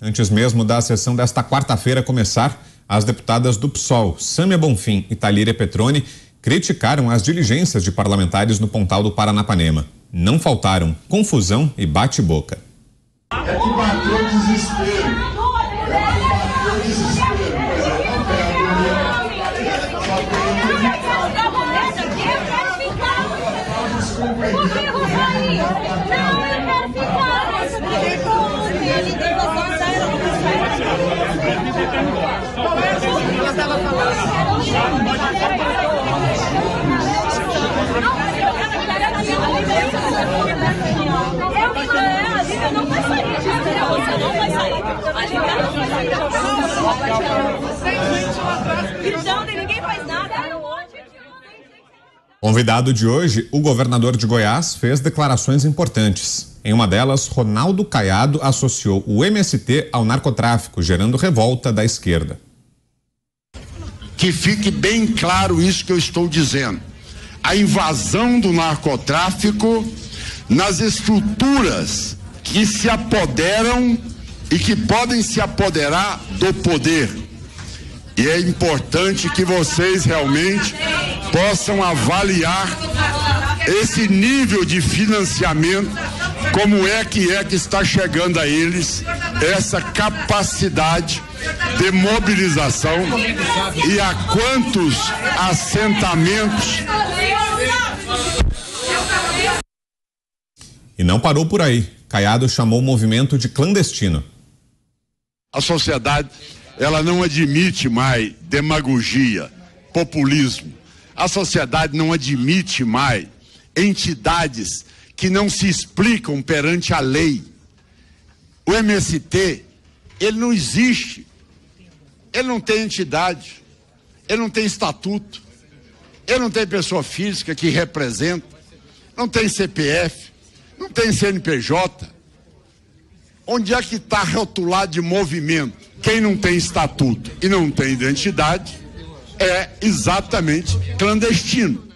Antes mesmo da sessão desta quarta-feira começar, as deputadas do PSOL, Sâmia Bonfim e Thalíria Petroni, criticaram as diligências de parlamentares no Pontal do Paranapanema. Não faltaram confusão e bate-boca. É que bateu o desespero. Convidado de hoje, o governador de Goiás fez declarações importantes. Em uma delas, Ronaldo Caiado associou o MST ao narcotráfico, gerando revolta da esquerda. Que fique bem claro isso que eu estou dizendo. A invasão do narcotráfico nas estruturas que se apoderam e que podem se apoderar do poder. E é importante que vocês realmente possam avaliar esse nível de financiamento, como é que está chegando a eles essa capacidade de mobilização e a quantos assentamentos. E não parou por aí. Caiado chamou o movimento de clandestino. A sociedade, ela não admite mais demagogia, populismo. A sociedade não admite mais entidades que não se explicam perante a lei. O MST, ele não existe. Ele não tem entidade. Ele não tem estatuto. Ele não tem pessoa física que representa. Não tem CPF. Não tem CNPJ. Onde é que está rotulado de movimento? Quem não tem estatuto e não tem identidade é exatamente clandestino.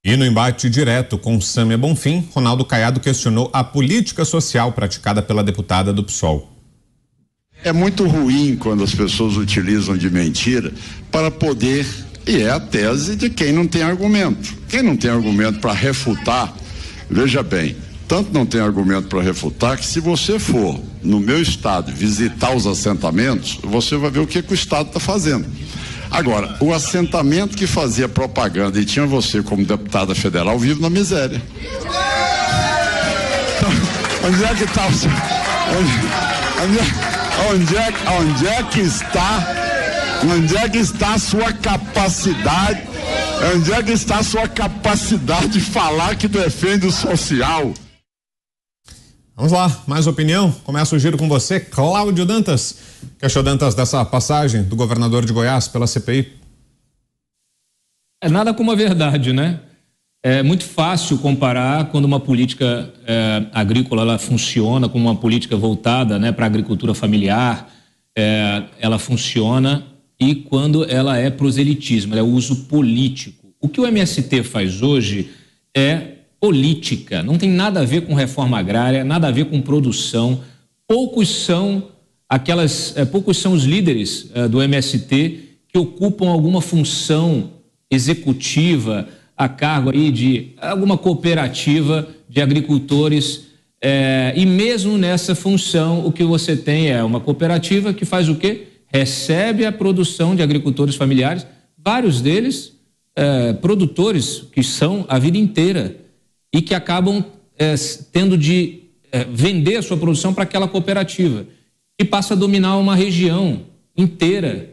E no embate direto com Sâmia Bonfim, Ronaldo Caiado questionou a política social praticada pela deputada do PSOL. É muito ruim quando as pessoas utilizam de mentira para poder, e é a tese de quem não tem argumento. Quem não tem argumento para refutar, veja bem, tanto não tem argumento para refutar que se você for no meu estado visitar os assentamentos, você vai ver o que o estado está fazendo. Agora, o assentamento que fazia propaganda e tinha você como deputada federal vive na miséria. Então, onde é que está o seu... Onde é que está a sua capacidade? Onde é que está a sua capacidade de falar que defende o social? Vamos lá, mais opinião? Começa o giro com você, Cláudio Dantas. O que achou, Dantas, dessa passagem do governador de Goiás pela CPI? É nada como a verdade, né? É muito fácil comparar quando uma política agrícola ela funciona como uma política voltada, né, para a agricultura familiar, ela funciona, e quando ela é proselitismo, ela é uso político. O que o MST faz hoje é política, não tem nada a ver com reforma agrária, nada a ver com produção. Poucos são os líderes do MST que ocupam alguma função executiva a cargo aí de alguma cooperativa de agricultores, e mesmo nessa função o que você tem é uma cooperativa que faz o quê? Recebe a produção de agricultores familiares, vários deles produtores que são a vida inteira e que acabam tendo de vender a sua produção para aquela cooperativa e passa a dominar uma região inteira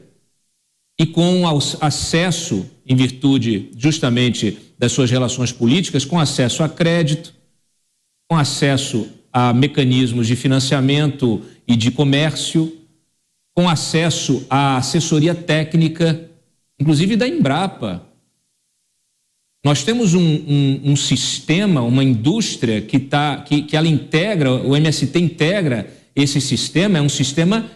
e com acesso, em virtude justamente das suas relações políticas, com acesso a crédito, com acesso a mecanismos de financiamento e de comércio, com acesso à assessoria técnica, inclusive da Embrapa. Nós temos um sistema, uma indústria que ela integra, o MST integra esse sistema, é um sistema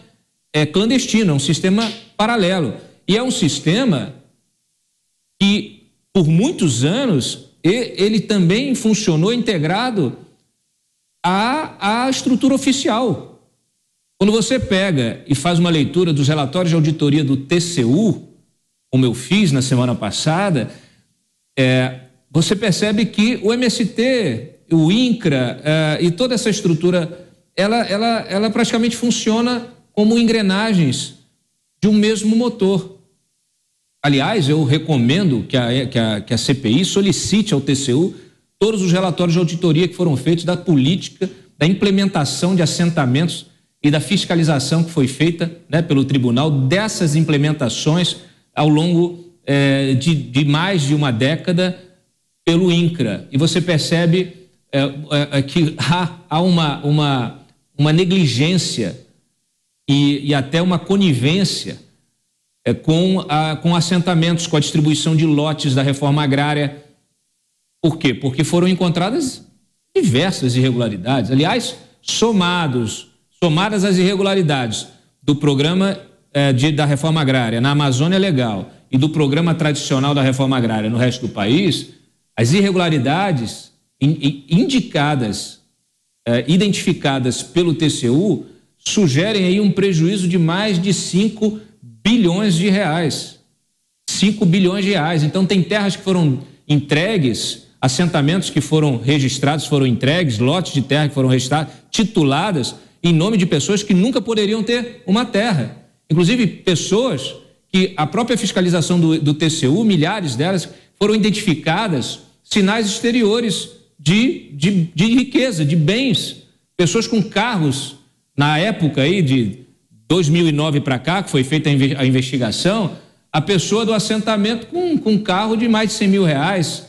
clandestino, é um sistema paralelo. E é um sistema que, por muitos anos, ele também funcionou integrado à estrutura oficial. Quando você pega e faz uma leitura dos relatórios de auditoria do TCU, como eu fiz na semana passada, você percebe que o MST, o INCRA e toda essa estrutura, ela praticamente funciona como engrenagens de um mesmo motor. Aliás, eu recomendo que a CPI solicite ao TCU todos os relatórios de auditoria que foram feitos da política, da implementação de assentamentos e da fiscalização que foi feita, né, pelo tribunal dessas implementações ao longo de mais de uma década pelo INCRA. E você percebe que há uma negligência e até uma conivência com assentamentos, com a distribuição de lotes da reforma agrária. Por quê? Porque foram encontradas diversas irregularidades. Aliás, somadas as irregularidades do programa da reforma agrária na Amazônia Legal e do programa tradicional da reforma agrária no resto do país, as irregularidades identificadas pelo TCU sugerem aí um prejuízo de mais de 5 bilhões de reais. 5 bilhões de reais. Então, tem terras que foram entregues, assentamentos que foram registrados, foram entregues, lotes de terra que foram registrados, tituladas em nome de pessoas que nunca poderiam ter uma terra. Inclusive, pessoas que a própria fiscalização do TCU, milhares delas, foram identificadas sinais exteriores de riqueza, de bens. Pessoas com carros, na época aí de 2009 para cá, que foi feita a investigação, a pessoa do assentamento com um carro de mais de 100 mil reais,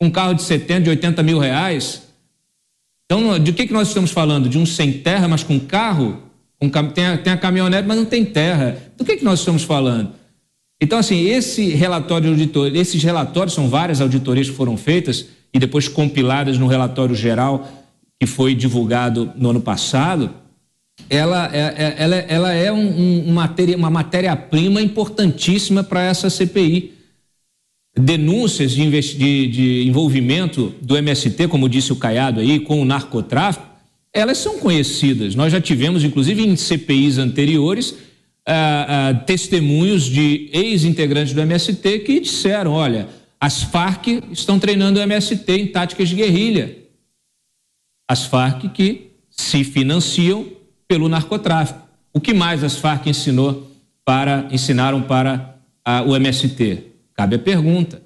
um carro de 70, de 80 mil reais. Então, de que nós estamos falando? De um sem terra, mas com carro? Tem a caminhonete, mas não tem terra. Do que nós estamos falando? Então, assim, esses relatórios são várias auditorias que foram feitas e depois compiladas no relatório geral que foi divulgado no ano passado. Ela é uma matéria-prima importantíssima para essa CPI. Denúncias de envolvimento do MST, como disse o Caiado aí, com o narcotráfico, elas são conhecidas. Nós já tivemos, inclusive, em CPIs anteriores, testemunhos de ex-integrantes do MST que disseram, olha, as Farc estão treinando o MST em táticas de guerrilha. As Farc que se financiam pelo narcotráfico. O que mais as Farc ensinaram para o MST? Cabe a pergunta.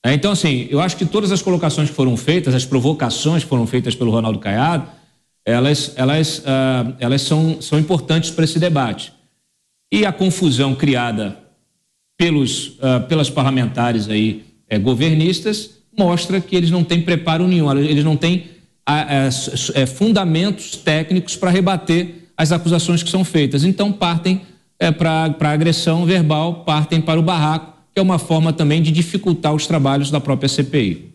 Então, assim, eu acho que todas as colocações que foram feitas, as provocações que foram feitas pelo Ronaldo Caiado, elas são importantes para esse debate. E a confusão criada pelas parlamentares aí, governistas mostra que eles não têm preparo nenhum, eles não têm fundamentos técnicos para rebater as acusações que são feitas. Então partem para a agressão verbal, partem para o barraco, que é uma forma também de dificultar os trabalhos da própria CPI.